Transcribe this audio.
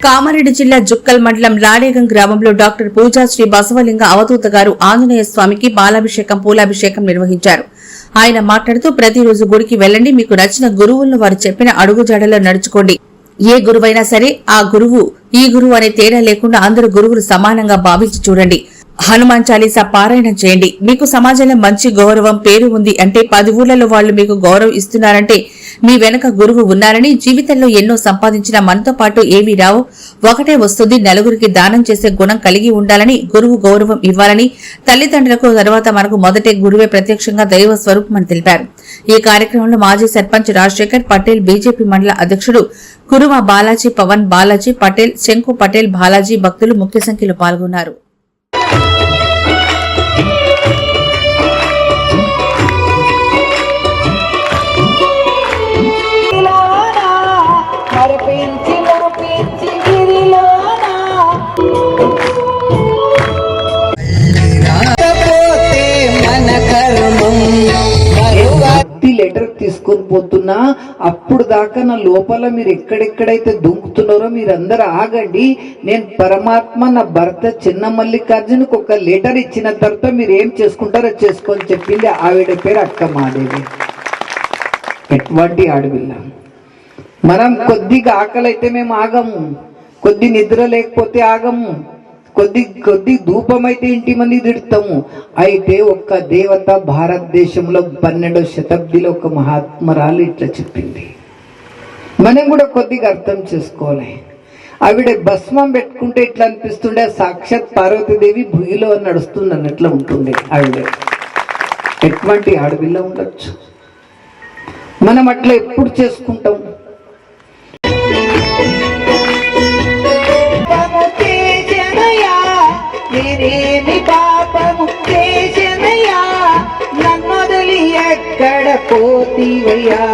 కామారెడ్డి జిల్లా జుక్కల్ మండలం లాడేగం గ్రామంలో డాక్టర్ పూజా శ్రీ బసవలింగ అవధూత గారు ఆంజనేయ స్వామికి బాలాభిషేకం పూలాభిషేకం నిర్వహించారు. ఆయన మాట్లాడుతూ ప్రతిరోజు గుడికి వెళ్లండి, మీకు నచ్చిన గురువులను వారు చెప్పిన అడుగుజాడలో నడుచుకోండి. ఏ గురువైనా సరే ఆ గురువు ఈ గురువు అనే తేడా లేకుండా అందరు గురువులు సమానంగా భావించి చూడండి. హనుమాన్ చాలీసా పారాయణం చేయండి. మీకు సమాజంలో మంచి గౌరవం పేరు ఉంది అంటే 10 ఊర్లలో వాళ్లు మీకు గౌరవం ఇస్తున్నారంటే మీ వెనక గురువు ఉన్నారని. జీవితంలో ఎన్నో సంపాదించిన మనతో పాటు ఏమీ రావు, ఒకటే వస్తుంది. నలుగురికి దానం చేసే గుణం కలిగి ఉండాలని, గురువు గౌరవం ఇవ్వాలని, తల్లిదండ్రులకు తర్వాత మనకు మొదటే గురువే ప్రత్యక్షంగా దైవ స్వరూపమని తెలిపారు. ఈ కార్యక్రమంలో మాజీ సర్పంచ్ రాజశేఖర్ పటేల్, బీజేపీ మండల అధ్యక్షుడు కురుమ బాలాజీ, పవన్ బాలాజీ పటేల్, శంకు పటేల్, బాలాజీ భక్తులు ముఖ్య సంఖ్యలో పాల్గొన్నారు. లెటర్ తీసుకొని పోతున్నా అప్పుడు దాకా నా లోపల మీరు ఎక్కడెక్కడైతే దుంకుతున్నారో మీరందరూ ఆగండి. నేను పరమాత్మ నా భర్త చిన్న మల్లికార్జునకు ఒక లెటర్ ఇచ్చిన తర్వాత మీరు ఏం చేసుకుంటారో చేసుకొని చెప్పింది. ఆవిడ పేరు అక్క మాదేవి. ఎటువంటి ఆడపిల్ల. మనం కొద్దిగా ఆకలి అయితే మేము ఆగము, కొద్ది నిద్ర లేకపోతే ఆగము, కొద్ది ధూపం అయితే ఇంటి మంది తిడతాము. అయితే ఒక్క దేవత భారతదేశంలో 12వ శతాబ్దిలో ఒక మహాత్మరాలు ఇట్లా చెప్పింది. మనం కూడా కొద్దిగా అర్థం చేసుకోవాలి. ఆవిడ భస్మం పెట్టుకుంటే ఇట్లా అనిపిస్తుండే సాక్షాత్ పార్వతీదేవి భూమిలో నడుస్తుంది అన్నట్లు ఉంటుండే ఆవిడ. ఎటువంటి ఆడపిల్ల ఉండొచ్చు. మనం అట్లా ఎప్పుడు చేసుకుంటాం? నేనేమి పాపము చేసినయ్యా, నన్నొదిలి ఎక్కడ పోతివయ్యా.